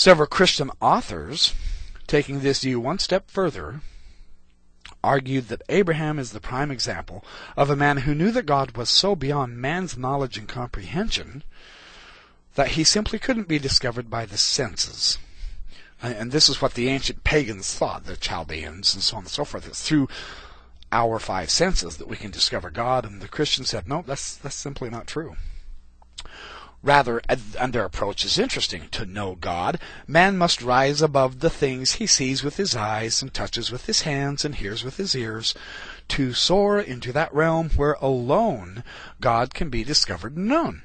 Several Christian authors, taking this view one step further, argued that Abraham is the prime example of a man who knew that God was so beyond man's knowledge and comprehension that he simply couldn't be discovered by the senses. And this is what the ancient pagans thought, the Chaldeans and so on and so forth. It's through our five senses that we can discover God, and the Christians said, no, that's simply not true. Rather, and their approach is interesting, to know God, man must rise above the things he sees with his eyes and touches with his hands and hears with his ears, to soar into that realm where alone God can be discovered and known.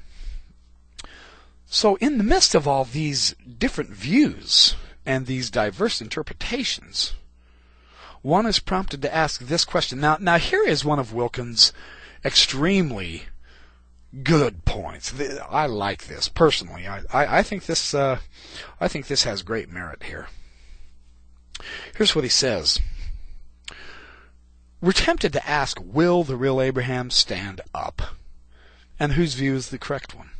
So in the midst of all these different views and these diverse interpretations, one is prompted to ask this question. Now here is one of Wilkins' extremely good points. I like this personally. I think this has great merit here. Here's what he says. We're tempted to ask, will the real Abraham stand up? And whose view is the correct one?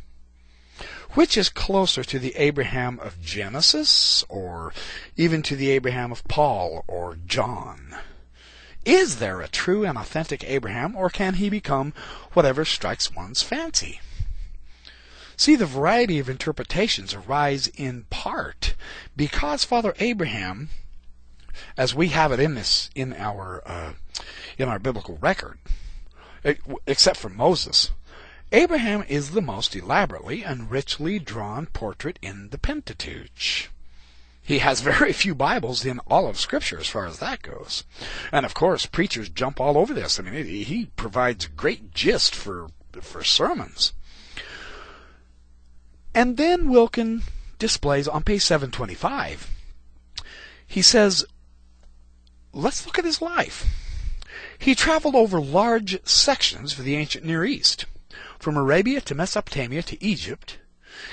Which is closer to the Abraham of Genesis, or even to the Abraham of Paul or John? Is there a true and authentic Abraham, or can he become whatever strikes one's fancy? See, the variety of interpretations arise in part because Father Abraham, as we have it in our biblical record, except for Moses, Abraham is the most elaborately and richly drawn portrait in the Pentateuch. He has very few Bibles in all of Scripture as far as that goes. And of course, preachers jump all over this. I mean, he provides great gist for sermons. And then Wilkin displays on page 725, he says, let's look at his life. He traveled over large sections of the ancient Near East, from Arabia to Mesopotamia to Egypt.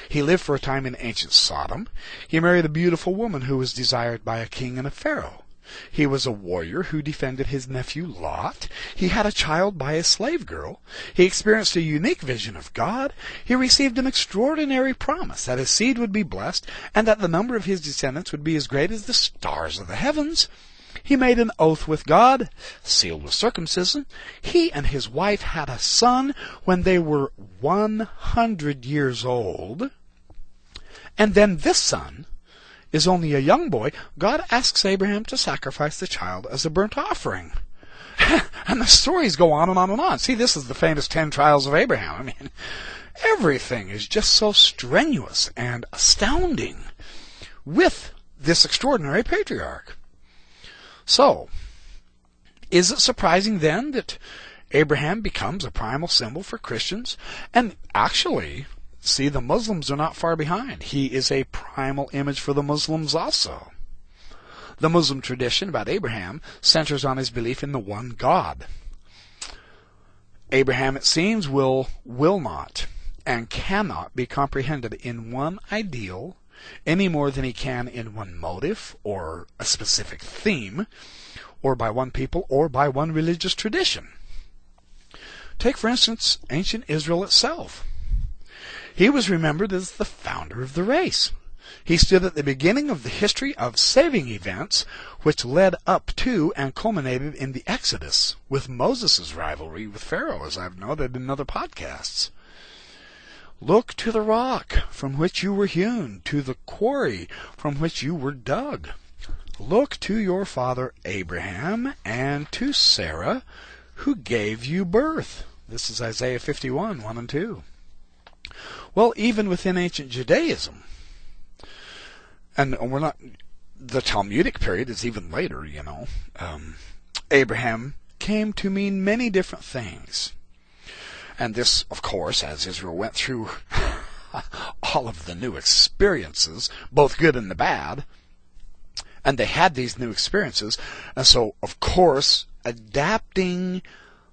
He lived for a time in ancient Sodom. He married a beautiful woman who was desired by a king and a pharaoh. He was a warrior who defended his nephew Lot. He had a child by a slave girl. He experienced a unique vision of God. He received an extraordinary promise that his seed would be blessed and that the number of his descendants would be as great as the stars of the heavens. He made an oath with God, sealed with circumcision. He and his wife had a son when they were 100 years old. And then this son is only a young boy. God asks Abraham to sacrifice the child as a burnt offering. And the stories go on and on and on. See, this is the famous 10 trials of Abraham. I mean, everything is just so strenuous and astounding with this extraordinary patriarch. So, is it surprising then that Abraham becomes a primal symbol for Christians? And actually, see, the Muslims are not far behind. He is a primal image for the Muslims also. The Muslim tradition about Abraham centers on his belief in the one God. Abraham, it seems, will not and cannot be comprehended in one ideal any more than he can in one motive or a specific theme, or by one people or by one religious tradition. Take, for instance, ancient Israel itself. He was remembered as the founder of the race. He stood at the beginning of the history of saving events which led up to and culminated in the Exodus, with Moses' rivalry with Pharaoh, as I've noted in other podcasts. Look to the rock from which you were hewn, to the quarry from which you were dug. Look to your father Abraham and to Sarah, who gave you birth. This is Isaiah 51, 1 and 2. Well, even within ancient Judaism, and we're not, the Talmudic period is even later, Abraham came to mean many different things. And this, of course, as Israel went through all of the new experiences, both good and the bad, and they had these new experiences, and so, of course, adapting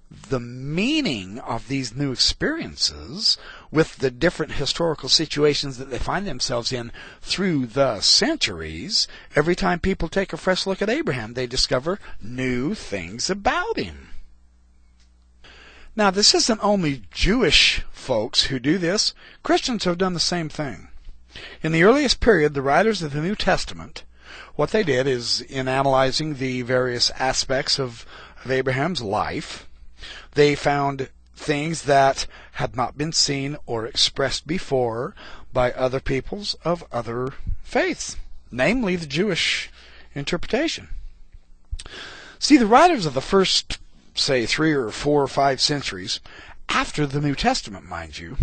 the meaning of these new experiences with the different historical situations that they find themselves in through the centuries, every time people take a fresh look at Abraham, they discover new things about him. Now, this isn't only Jewish folks who do this. Christians have done the same thing. In the earliest period, the writers of the New Testament, what they did is, in analyzing the various aspects of Abraham's life, they found things that had not been seen or expressed before by other peoples of other faiths, namely the Jewish interpretation. See, the writers of the first, say, 3 or 4 or 5 centuries, after the New Testament, mind you,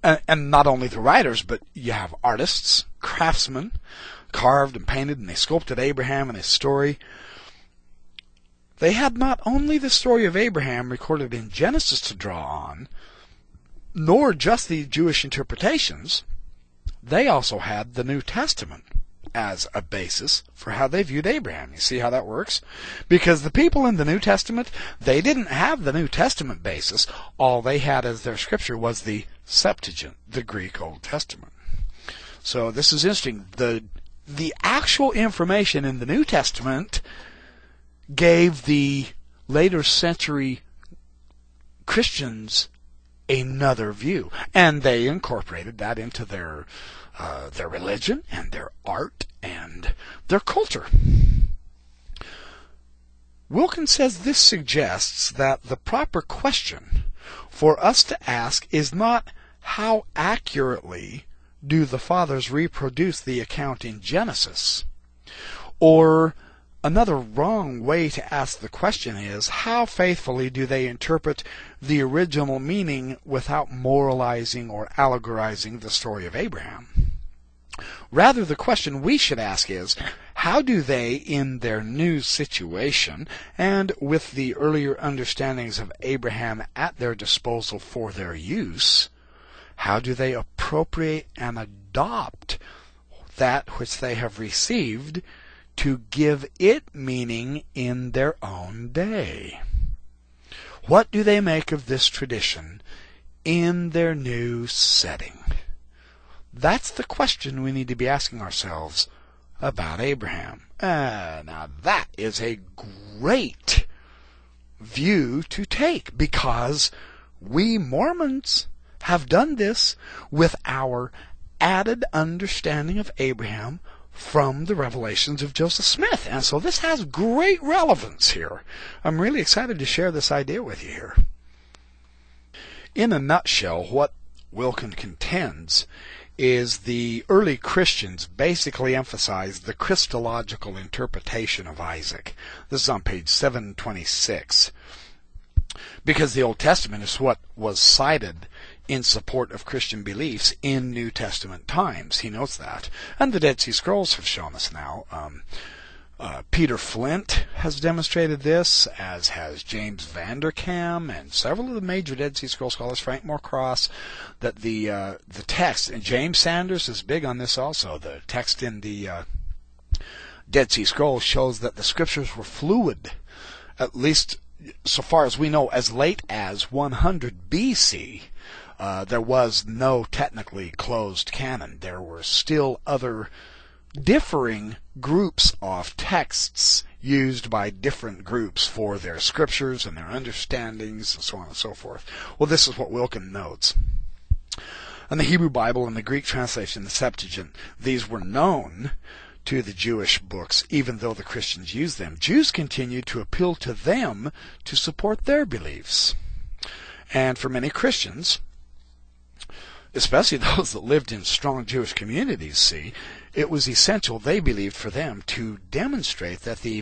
and not only the writers, but you have artists, craftsmen, carved and painted, and they sculpted Abraham and his story. They had not only the story of Abraham recorded in Genesis to draw on, nor just the Jewish interpretations. They also had the New Testament as a basis for how they viewed Abraham. You see how that works? Because the people in the New Testament, they didn't have the New Testament basis. All they had as their scripture was the Septuagint, the Greek Old Testament. So this is interesting. The actual information in the New Testament gave the later century Christians another view, and they incorporated that into their religion and their art and their culture. Wilkins says this suggests that the proper question for us to ask is not how accurately do the fathers reproduce the account in Genesis, or another wrong way to ask the question is, how faithfully do they interpret the original meaning without moralizing or allegorizing the story of Abraham? Rather, the question we should ask is, how do they, in their new situation, and with the earlier understandings of Abraham at their disposal for their use, how do they appropriate and adopt that which they have received to give it meaning in their own day? What do they make of this tradition in their new setting? That's the question we need to be asking ourselves about Abraham. Now that is a great view to take, because we Mormons have done this with our added understanding of Abraham from the revelations of Joseph Smith. And so this has great relevance here. I'm really excited to share this idea with you here. In a nutshell, what Wilkins contends is the early Christians basically emphasized the Christological interpretation of Isaac. This is on page 726. Because the Old Testament is what was cited in support of Christian beliefs in New Testament times. He notes that. And the Dead Sea Scrolls have shown us now. Peter Flint has demonstrated this, as has James Vanderkam and several of the major Dead Sea Scroll scholars, Frank Moore-Cross, that the text, and James Sanders is big on this also, the text in the Dead Sea Scrolls shows that the scriptures were fluid, at least so far as we know, as late as 100 BC. There was no technically closed canon. There were still other differing groups of texts used by different groups for their scriptures and their understandings and so on and so forth. Well, this is what Wilkins notes. In the Hebrew Bible and the Greek translation, the Septuagint, these were known to the Jewish books, even though the Christians used them. Jews continued to appeal to them to support their beliefs. And for many Christians, especially those that lived in strong Jewish communities, see, it was essential, they believed, for them to demonstrate that the